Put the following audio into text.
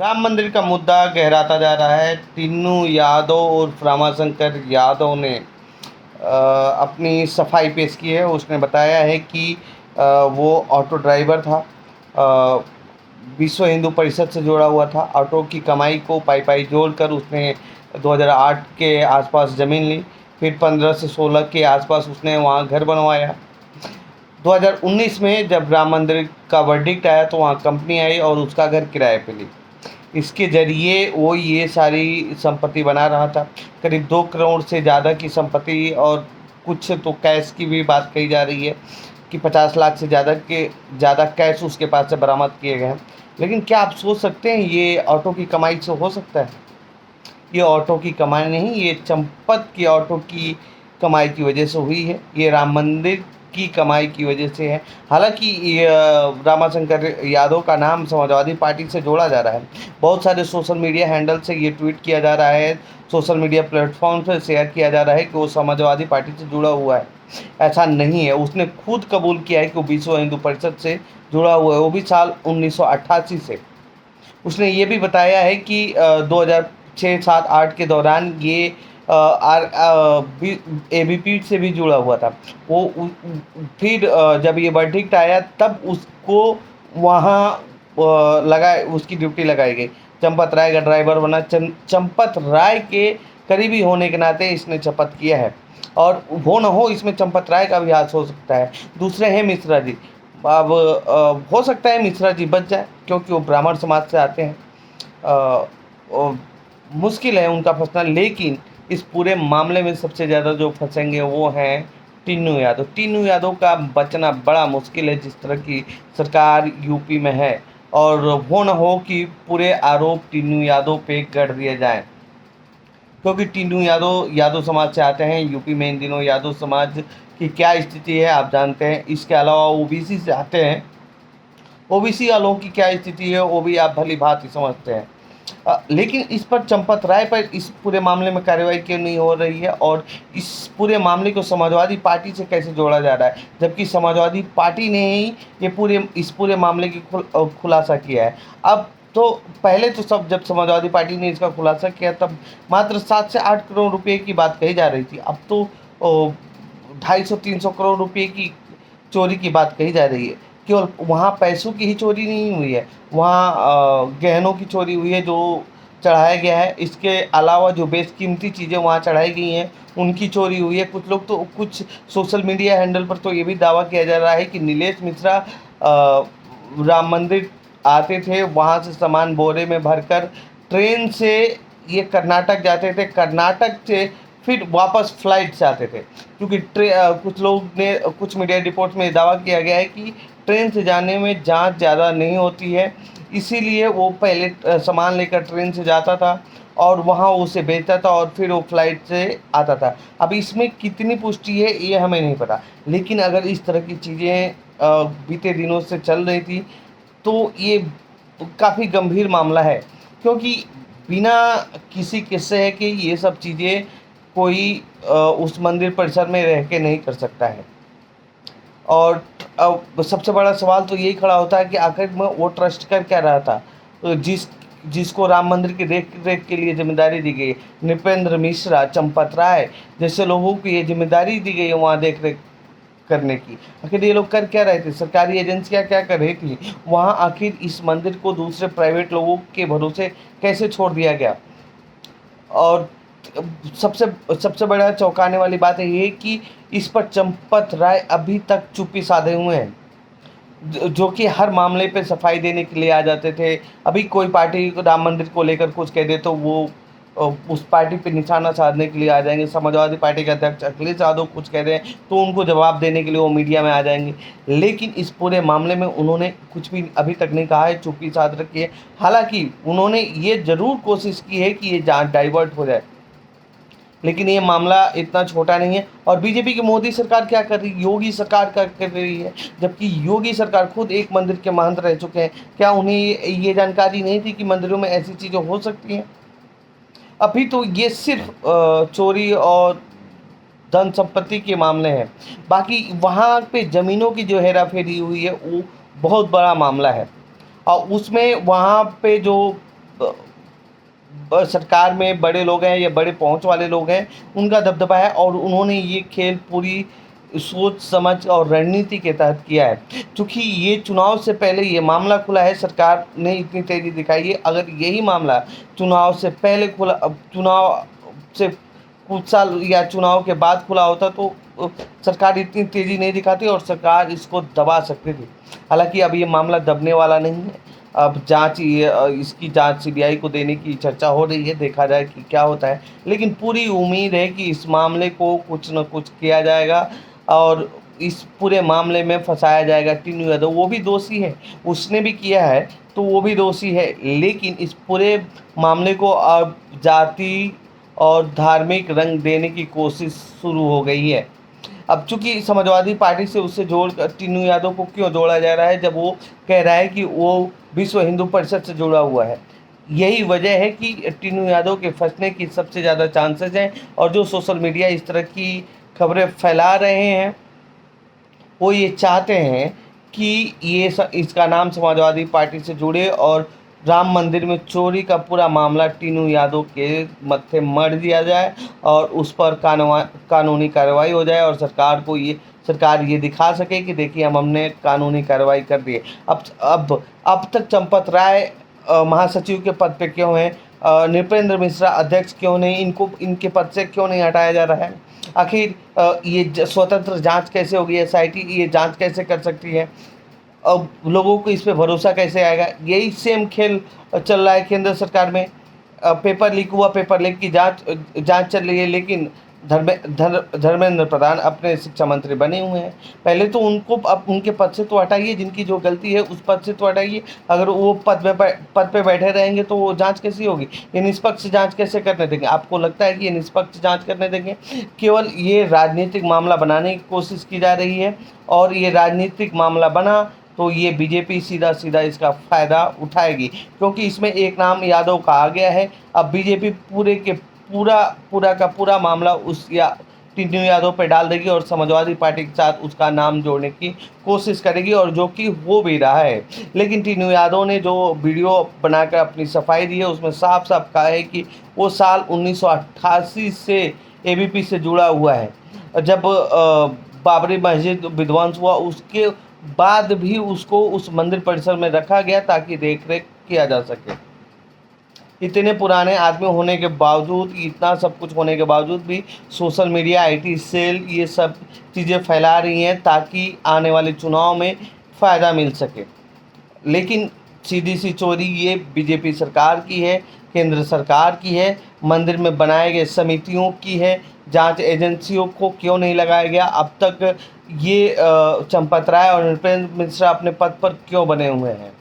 राम मंदिर का मुद्दा गहराता जा रहा है। टिन्नू यादव और रामाशंकर यादव ने अपनी सफाई पेश की है। उसने बताया है कि वो ऑटो ड्राइवर था, विश्व हिंदू परिषद से जुड़ा हुआ था। ऑटो की कमाई को पाई पाई जोड़कर उसने 2008 के आसपास ज़मीन ली। फिर 15 से 16 के आसपास उसने वहाँ घर बनवाया। 2019 में जब राम मंदिर का वर्डिक्ट आया तो वहाँ कंपनी आई और उसका घर किराए पे ली। इसके ज़रिए वो ये सारी संपत्ति बना रहा था। करीब 2 करोड़ से ज़्यादा की संपत्ति, और कुछ तो कैश की भी बात कही जा रही है कि 50 लाख से ज़्यादा कैश उसके पास से बरामद किए गए हैं। लेकिन क्या आप सोच सकते हैं ये ऑटो की कमाई से हो सकता है? ये ऑटो की कमाई नहीं, ये चंपत की ऑटो की कमाई की वजह से हुई है। ये राम मंदिर की कमाई की वजह से है। हालांकि ये रामाशंकर यादव का नाम समाजवादी पार्टी से जोड़ा जा रहा है। बहुत सारे सोशल मीडिया हैंडल से ये ट्वीट किया जा रहा है, सोशल मीडिया प्लेटफॉर्म पर शेयर किया जा रहा है कि वो समाजवादी पार्टी से जुड़ा हुआ है। ऐसा नहीं है। उसने खुद कबूल किया है कि वो विश्व हिंदू परिषद से जुड़ा हुआ है, वो भी साल 1988 से। उसने ये भी बताया है कि 2006, 7, 8 के दौरान ये एबीपी से भी जुड़ा हुआ था। फिर जब ये वर्डिक्ट आया तब उसको वहाँ उसकी ड्यूटी लगाई गई। चंपत राय का ड्राइवर बना। चंपत राय के करीबी होने के नाते इसने शपथ किया है, और हो न हो इसमें चंपत राय का भी हाथ हो सकता है। दूसरे हैं मिश्रा जी। अब हो सकता है मिश्रा जी बच जाए, क्योंकि वो ब्राह्मण समाज से आते हैं। मुश्किल है उनका फंसना, लेकिन इस पूरे मामले में सबसे ज़्यादा जो फंसेंगे वो हैं टिन्नू यादव। टिन्नू यादव का बचना बड़ा मुश्किल है जिस तरह की सरकार यूपी में है, और हो न हो कि पूरे आरोप टिन्नू यादव पे गढ़ दिए जाएं, क्योंकि टिन्नू यादव यादव समाज से आते हैं। यूपी में इन दिनों यादव समाज की क्या स्थिति है आप जानते हैं। इसके अलावा ओबीसी से आते हैं। ओबीसी वालों की क्या स्थिति है वो भी आप भली भांति समझते हैं। लेकिन इस पर चंपत राय पर इस पूरे मामले में कार्रवाई क्यों नहीं हो रही है, और इस पूरे मामले को समाजवादी पार्टी से कैसे जोड़ा जा रहा है, जबकि समाजवादी पार्टी ने ही इस पूरे मामले की खुलासा किया है। अब तो पहले तो जब समाजवादी पार्टी ने इसका खुलासा किया तब मात्र 7 से 8 करोड़ रुपए की बात कही जा रही थी। अब तो 250-300 करोड़ रुपए की चोरी की बात कही जा रही है। केवल वहाँ पैसों की ही चोरी नहीं हुई है, वहाँ गहनों की चोरी हुई है जो चढ़ाया गया है। इसके अलावा जो बेशकीमती चीज़ें वहाँ चढ़ाई गई हैं उनकी चोरी हुई है। कुछ सोशल मीडिया हैंडल पर तो ये भी दावा किया जा रहा है कि नीलेश मिश्रा राम मंदिर आते थे, वहाँ से सामान बोरे में भरकर ट्रेन से ये कर्नाटक जाते थे, कर्नाटक से फिर वापस फ्लाइट से आते थे। क्योंकि कुछ मीडिया रिपोर्ट में दावा किया गया है कि ट्रेन से जाने में जांच ज़्यादा नहीं होती है, इसीलिए वो पहले सामान लेकर ट्रेन से जाता था और वहाँ उसे बेचता था और फिर वो फ्लाइट से आता था। अब इसमें कितनी पुष्टि है ये हमें नहीं पता, लेकिन अगर इस तरह की चीज़ें बीते दिनों से चल रही थी तो ये काफ़ी गंभीर मामला है, क्योंकि बिना किसी किस्से के ये सब चीज़ें कोई उस मंदिर परिसर में रह के नहीं कर सकता है। और अब सबसे बड़ा सवाल तो यही खड़ा होता है कि आखिर में वो ट्रस्ट कर क्या रहा था, जिसको राम मंदिर की देख रेख के लिए जिम्मेदारी दी गई। नृपेंद्र मिश्रा, चंपत राय जैसे लोगों को ये जिम्मेदारी दी गई है वहाँ देख रेख करने की। आखिर ये लोग कर क्या रहे थे, सरकारी एजेंसियाँ क्या कर रही थी वहाँ? आखिर इस मंदिर को दूसरे प्राइवेट लोगों के भरोसे कैसे छोड़ दिया गया? और सबसे सबसे बड़ा चौंकाने वाली बात है ये कि इस पर चंपत राय अभी तक चुप्पी साधे हुए हैं, जो कि हर मामले पे सफाई देने के लिए आ जाते थे। अभी कोई पार्टी राम मंदिर को लेकर कुछ कह दे तो वो उस पार्टी पे निशाना साधने के लिए आ जाएंगे। समाजवादी पार्टी के अध्यक्ष अखिलेश यादव कुछ कह रहे हैं तो उनको जवाब देने के लिए वो मीडिया में आ जाएंगे। लेकिन इस पूरे मामले में उन्होंने कुछ भी अभी तक नहीं कहा है, चुप्पी साध रखी है। हालांकि उन्होंने ये ज़रूर कोशिश की है कि ये जांच डाइवर्ट हो जाए, लेकिन ये मामला इतना छोटा नहीं है। और बीजेपी की मोदी सरकार क्या कर रही है, योगी सरकार क्या कर रही है, जबकि योगी सरकार खुद एक मंदिर के महंत रह चुके हैं। क्या उन्हें ये जानकारी नहीं थी कि मंदिरों में ऐसी चीज़ें हो सकती हैं? अभी तो ये सिर्फ चोरी और धन संपत्ति के मामले हैं, बाकी वहाँ पे ज़मीनों की जो हेरा फेरी हुई है वो बहुत बड़ा मामला है। और उसमें वहाँ पे जो सरकार में बड़े लोग हैं या बड़े पहुंच वाले लोग हैं, उनका दबदबा है और उन्होंने ये खेल पूरी सोच समझ और रणनीति के तहत किया है। चूँकि ये चुनाव से पहले ये मामला खुला है, सरकार ने इतनी तेज़ी दिखाई है। अगर यही मामला चुनाव से पहले खुला, चुनाव से कुछ साल या चुनाव के बाद खुला होता तो सरकार इतनी तेज़ी नहीं दिखाती और सरकार इसको दबा सकती थी। हालाँकि अब ये मामला दबने वाला नहीं है। अब इसकी जांच सीबीआई को देने की चर्चा हो रही है, देखा जाए कि क्या होता है। लेकिन पूरी उम्मीद है कि इस मामले को कुछ न कुछ किया जाएगा और इस पूरे मामले में फंसाया जाएगा टीनू यादव। वो भी दोषी है, उसने भी किया है तो वो भी दोषी है। लेकिन इस पूरे मामले को अब जाति और धार्मिक रंग देने की कोशिश शुरू हो गई है। अब चूंकि समाजवादी पार्टी से उसे टीनू यादव को क्यों जोड़ा जा रहा है, जब वो कह रहा है कि वो विश्व हिंदू परिषद से जुड़ा हुआ है। यही वजह है कि टीनू यादव के फंसने की सबसे ज़्यादा चांसेस हैं और जो सोशल मीडिया इस तरह की खबरें फैला रहे हैं, वो ये चाहते हैं कि इसका नाम समाजवादी पार्टी से जुड़े और राम मंदिर में चोरी का पूरा मामला टीनू यादव के मत्थे मढ़ दिया जाए और उस पर कानूनी कार्रवाई हो जाए और सरकार ये दिखा सके कि देखिए हमने कानूनी कार्रवाई कर दी है। अब तक चंपत राय महासचिव के पद पे क्यों हैं, नृपेंद्र मिश्रा अध्यक्ष क्यों नहीं, इनके पद से क्यों नहीं हटाया जा रहा है? आखिर ये स्वतंत्र जांच कैसे होगी? एसआईटी ये जांच कैसे कर सकती है? अब लोगों को इस पे भरोसा कैसे आएगा? यही सेम खेल चल रहा है केंद्र सरकार में। पेपर लीक की जांच चल रही है, लेकिन धर्मेंद्र प्रधान अपने शिक्षा मंत्री बने हुए हैं। पहले तो उनको अब उनके पद से तो हटाइए, जिनकी जो गलती है उस पद से तो हटाइए। अगर वो पद पे बैठे रहेंगे तो वो जांच कैसी होगी? ये निष्पक्ष जांच कैसे करने देंगे? आपको लगता है कि ये निष्पक्ष जांच करने देंगे? केवल ये राजनीतिक मामला बनाने की कोशिश की जा रही है और ये राजनीतिक मामला बना तो ये बीजेपी सीधा सीधा इसका फ़ायदा उठाएगी, क्योंकि इसमें एक नाम यादव का आ गया है। अब बीजेपी पूरा का पूरा मामला टीनू यादव पे डाल देगी और समाजवादी पार्टी के साथ उसका नाम जोड़ने की कोशिश करेगी, और जो कि हो भी रहा है। लेकिन टीनू यादव ने जो वीडियो बनाकर अपनी सफाई दी है, उसमें साफ साफ कहा है कि वो साल 1988 से एबीपी से जुड़ा हुआ है। जब बाबरी मस्जिद विध्वंस हुआ उसके बाद भी उसको उस मंदिर परिसर में रखा गया ताकि देख रेख किया जा सके। इतने पुराने आदमी होने के बावजूद, इतना सब कुछ होने के बावजूद भी सोशल मीडिया, आईटी सेल ये सब चीज़ें फैला रही हैं ताकि आने वाले चुनाव में फ़ायदा मिल सके। लेकिन सीधी सी चोरी ये बीजेपी सरकार की है, केंद्र सरकार की है, मंदिर में बनाए गए समितियों की है। जांच एजेंसियों को क्यों नहीं लगाया गया अब तक? ये चंपत राय और नृपेंद्र मिश्रा अपने पद पर क्यों बने हुए हैं?